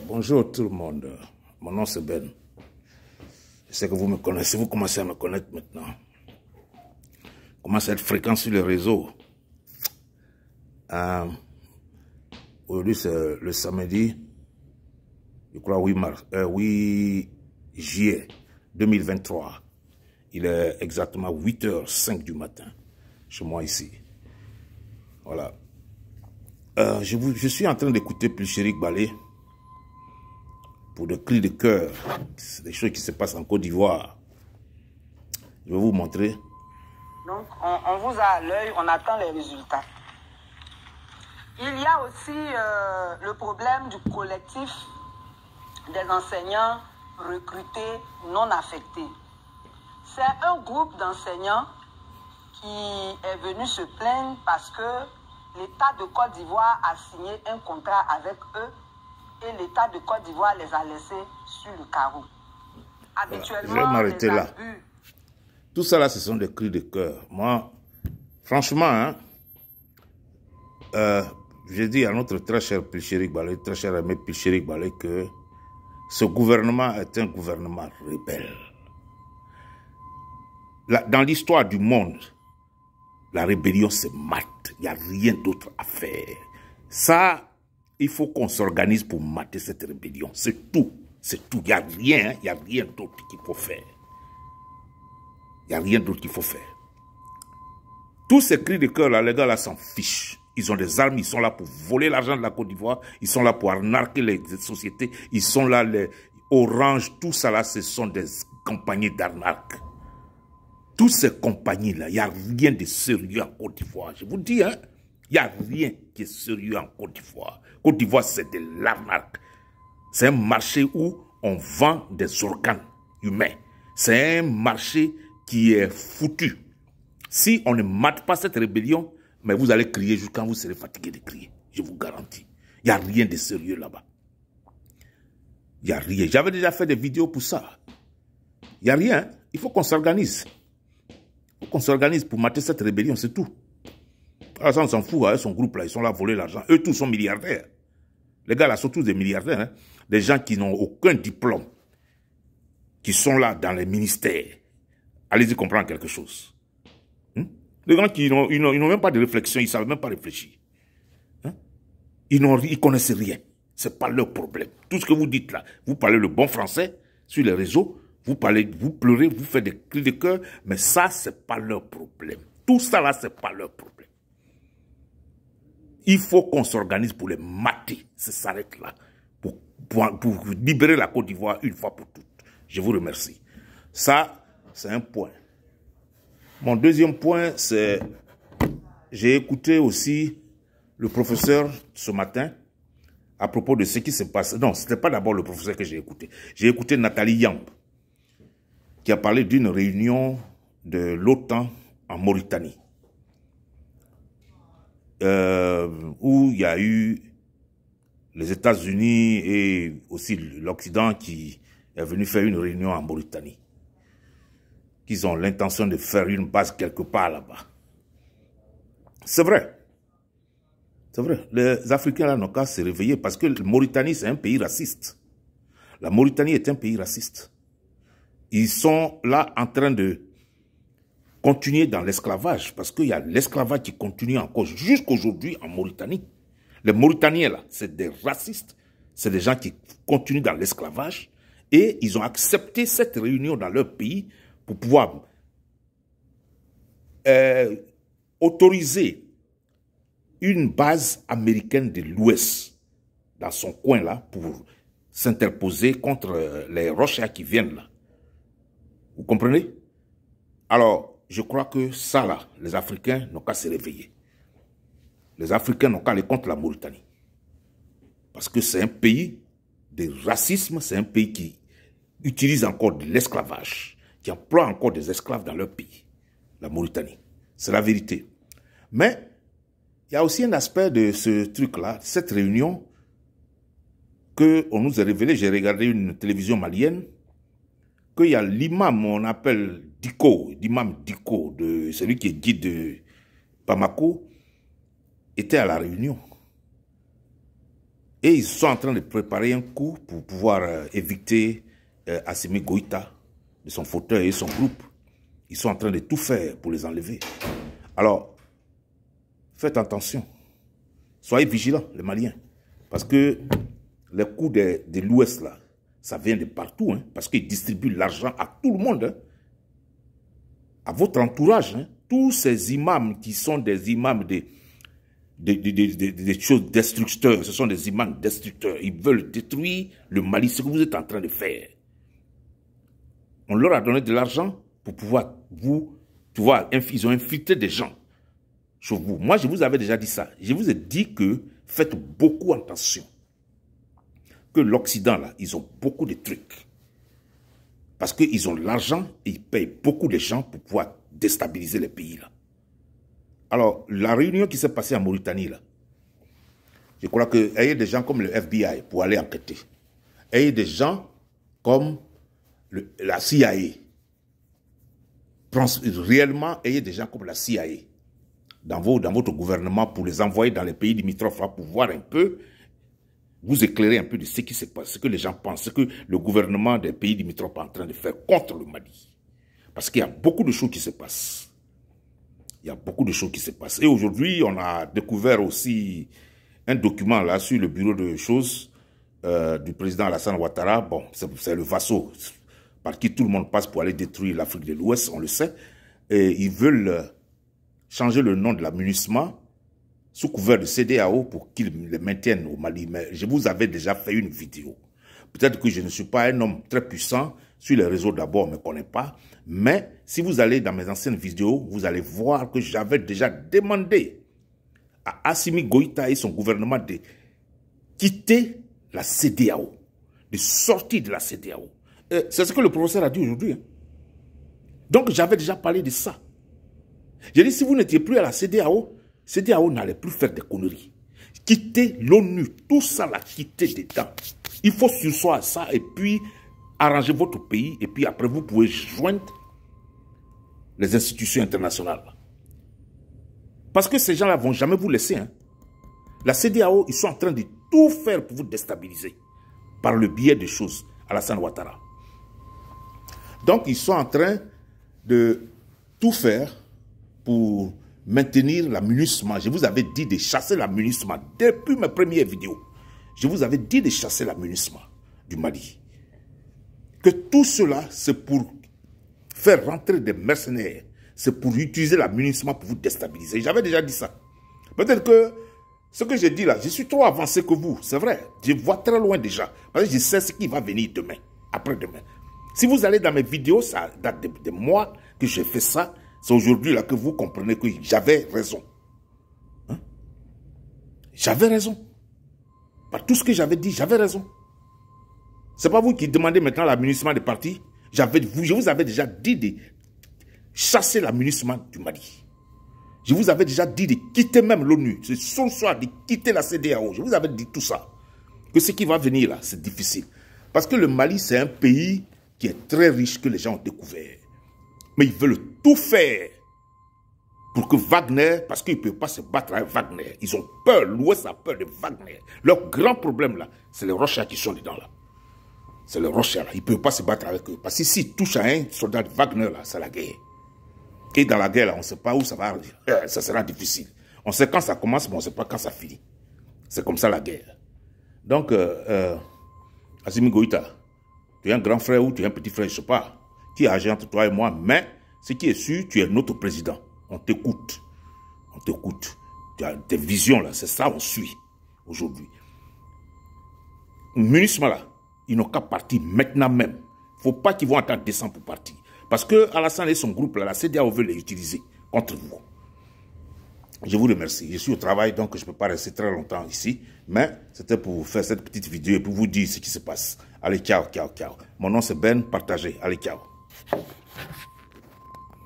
Bonjour tout le monde, mon nom c'est Ben. Je sais que vous me connaissez, vous commencez à me connaître maintenant. Commencez à être fréquent sur les réseaux. Aujourd'hui c'est le samedi, je crois 8 juillet 2023. Il est exactement 8h05 du matin, chez moi ici. Voilà. Je suis en train d'écouter Pulchérik Balé pour des cris de cœur. C'est des choses qui se passent en Côte d'Ivoire. Je vais vous montrer. Donc, on vous a à l'œil, on attend les résultats. Il y a aussi le problème du collectif des enseignants recrutés non affectés. C'est un groupe d'enseignants qui est venu se plaindre parce que l'État de Côte d'Ivoire a signé un contrat avec eux et l'État de Côte d'Ivoire les a laissés sur le carreau. Habituellement, je vais m'arrêter là. Abus... Tout ça là, ce sont des cris de cœur. Moi, franchement, j'ai dit à notre très cher Pulchérik Balé, très cher ami Pulchérik Balé, que ce gouvernement est un gouvernement rebelle. Dans l'histoire du monde, la rébellion c'est mat. Il n'y a rien d'autre à faire. Ça, il faut qu'on s'organise pour mater cette rébellion. C'est tout. C'est tout. Il n'y a rien, il n'y a rien d'autre qu'il faut faire. Il n'y a rien d'autre qu'il faut faire. Tous ces cris de cœur là, les gars là s'en fichent. Ils ont des armes, ils sont là pour voler l'argent de la Côte d'Ivoire, ils sont là pour arnaquer les sociétés, ils sont là, les Orange, tout ça là, ce sont des compagnies d'arnaque. Toutes ces compagnies-là, il n'y a rien de sérieux en Côte d'Ivoire. Je vous dis, il n'y a rien qui est sérieux en Côte d'Ivoire. Côte d'Ivoire, c'est de l'arnaque. C'est un marché où on vend des organes humains. C'est un marché qui est foutu. Si on ne mate pas cette rébellion, mais vous allez crier jusqu'à quand vous serez fatigué de crier. Je vous garantis. Il n'y a rien de sérieux là-bas. Il n'y a rien. J'avais déjà fait des vidéos pour ça. Il n'y a rien. Il faut qu'on s'organise. Il faut qu'on s'organise pour mater cette rébellion, c'est tout. Alors ça, on s'en fout, hein, son groupe là, ils sont là à voler l'argent. Eux tous sont milliardaires. Les gars là sont tous des milliardaires. Hein. Des gens qui n'ont aucun diplôme, qui sont là dans les ministères. Allez-y comprendre quelque chose. Les gens qui n'ont même pas de réflexion, ils ne savent même pas réfléchir. Ils connaissent rien. Ce n'est pas leur problème. Tout ce que vous dites là, vous parlez le bon français sur les réseaux, vous pleurez, vous faites des cris de cœur, mais ça, ce n'est pas leur problème. Tout ça là, ce n'est pas leur problème. Il faut qu'on s'organise pour les mater. Ça s'arrête là. Pour libérer la Côte d'Ivoire une fois pour toutes. Je vous remercie. Ça, c'est un point. Mon deuxième point, c'est... J'ai écouté aussi le professeur ce matin à propos de ce qui se passe. Non, ce n'était pas d'abord le professeur que j'ai écouté. J'ai écouté Nathalie Yamb, qui a parlé d'une réunion de l'OTAN en Mauritanie, où il y a eu les États-Unis et aussi l'Occident qui est venu faire une réunion en Mauritanie, qu'ils ont l'intention de faire une base quelque part là-bas. C'est vrai. C'est vrai. Les Africains là n'ont qu'à se réveiller parce que la Mauritanie, c'est un pays raciste. La Mauritanie est un pays raciste. Ils sont là en train de continuer dans l'esclavage parce qu'il y a l'esclavage qui continue encore jusqu'aujourd'hui en Mauritanie. Les Mauritaniens là, c'est des racistes. C'est des gens qui continuent dans l'esclavage et ils ont accepté cette réunion dans leur pays pour pouvoir autoriser une base américaine de l'Ouest dans son coin là pour s'interposer contre les Rochers qui viennent là. Vous comprenez? Alors, je crois que ça là, les Africains n'ont qu'à se réveiller. Les Africains n'ont qu'à aller contre la Mauritanie. Parce que c'est un pays de racisme, c'est un pays qui utilise encore de l'esclavage, qui emploie encore des esclaves dans leur pays, la Mauritanie. C'est la vérité. Mais il y a aussi un aspect de ce truc-là, cette réunion, qu'on nous a révélé. J'ai regardé une télévision malienne, qu'il y a l'imam, on appelle Diko, l'imam Diko, celui qui est guide de Bamako, était à la réunion. Et ils sont en train de préparer un coup pour pouvoir éviter Assimi Goïta de son fauteuil et son groupe. Ils sont en train de tout faire pour les enlever. Alors, faites attention. Soyez vigilants, les Maliens. Parce que les coups de l'Ouest, là, ça vient de partout. Hein, parce qu'ils distribuent l'argent à tout le monde. Hein, à votre entourage. Hein, tous ces imams qui sont des imams des choses destructeurs. Ce sont des imams destructeurs. Ils veulent détruire le Mali, ce que vous êtes en train de faire. On leur a donné de l'argent pour pouvoir ils ont infiltré des gens chez vous. Moi, je vous avais déjà dit ça. Je vous ai dit que faites beaucoup attention. Que l'Occident, là, ils ont beaucoup de trucs. Parce qu'ils ont l'argent et ils payent beaucoup de gens pour pouvoir déstabiliser les pays, là. Alors, la réunion qui s'est passée en Mauritanie, là, je crois qu'il y a des gens comme le FBI pour aller enquêter. Il y a des gens comme la CIA. Réellement, il y a des gens comme la CIA dans votre gouvernement pour les envoyer dans les pays limitrophes pour voir un peu, vous éclairer un peu de ce qui se passe, ce que les gens pensent, ce que le gouvernement des pays limitrophes est en train de faire contre le Mali. Parce qu'il y a beaucoup de choses qui se passent. Il y a beaucoup de choses qui se passent. Et aujourd'hui, on a découvert aussi un document là sur le bureau de choses du président Alassane Ouattara. Bon, c'est le vassau par qui tout le monde passe pour aller détruire l'Afrique de l'Ouest, on le sait. Et ils veulent changer le nom de la MINUSMA sous couvert de CEDEAO pour qu'ils le maintiennent au Mali. Mais je vous avais déjà fait une vidéo. Peut-être que je ne suis pas un homme très puissant sur les réseaux d'abord, on ne me connaît pas. Mais si vous allez dans mes anciennes vidéos, vous allez voir que j'avais déjà demandé à Assimi Goïta et son gouvernement de quitter la CEDEAO, de sortir de la CEDEAO. C'est ce que le professeur a dit aujourd'hui. Hein. Donc j'avais déjà parlé de ça. J'ai dit, si vous n'étiez plus à la CEDEAO n'allait plus faire des conneries. Quittez l'ONU, tout ça là, quittez dedans. Il faut sursoir à ça et puis arranger votre pays et puis après vous pouvez joindre les institutions internationales. Parce que ces gens-là ne vont jamais vous laisser. Hein. La CEDEAO, ils sont en train de tout faire pour vous déstabiliser par le biais des choses. Alassane Ouattara. Donc, ils sont en train de tout faire pour maintenir la MINUSMA. Je vous avais dit de chasser la MINUSMA depuis mes premières vidéos. Je vous avais dit de chasser la MINUSMA du Mali. Que tout cela, c'est pour faire rentrer des mercenaires. C'est pour utiliser la MINUSMA pour vous déstabiliser. J'avais déjà dit ça. Peut-être que ce que j'ai dit là, je suis trop avancé que vous. C'est vrai. Je vois très loin déjà. Parce que je sais ce qui va venir demain, après-demain. Si vous allez dans mes vidéos, ça date de mois que j'ai fait ça. C'est aujourd'hui là que vous comprenez que j'avais raison. Hein? J'avais raison. Par tout ce que j'avais dit, j'avais raison. C'est pas vous qui demandez maintenant la MINUSMA de partir. Je vous avais déjà dit de chasser la MINUSMA du Mali. Je vous avais déjà dit de quitter même l'ONU. C'est son soir de quitter la CEDEAO. Je vous avais dit tout ça. Que ce qui va venir là, c'est difficile. Parce que le Mali, c'est un pays qui est très riche, que les gens ont découvert. Mais ils veulent tout faire pour que Wagner, parce qu'ils ne peuvent pas se battre avec Wagner. Ils ont peur, l'Ouest a peur de Wagner. Leur grand problème là, c'est les Rochers qui sont dedans là. C'est les Rochers là. Ils ne peuvent pas se battre avec eux. Parce que s'ils touchent à un soldat de Wagner là, c'est la guerre. Et dans la guerre là, on ne sait pas où ça va arriver. Ça sera difficile. On sait quand ça commence, mais on ne sait pas quand ça finit. C'est comme ça la guerre. Donc, Assimi Goïta, tu es un grand frère ou tu es un petit frère, je ne sais pas. Qui est âgé entre toi et moi, mais ce qui est sûr, tu es notre président. On t'écoute. On t'écoute. Tu as des visions là, c'est ça on suit aujourd'hui. MINUSMA là, ils n'ont qu'à partir maintenant même. Il ne faut pas qu'ils vont attendre décembre pour partir. Parce que Alassane et son groupe là, la CEDEAO veut les utiliser contre vous. Je vous remercie. Je suis au travail, donc je ne peux pas rester très longtemps ici. Mais c'était pour vous faire cette petite vidéo et pour vous dire ce qui se passe. Allez, ciao, ciao, ciao. Mon nom c'est Ben, partagez. Allez, ciao.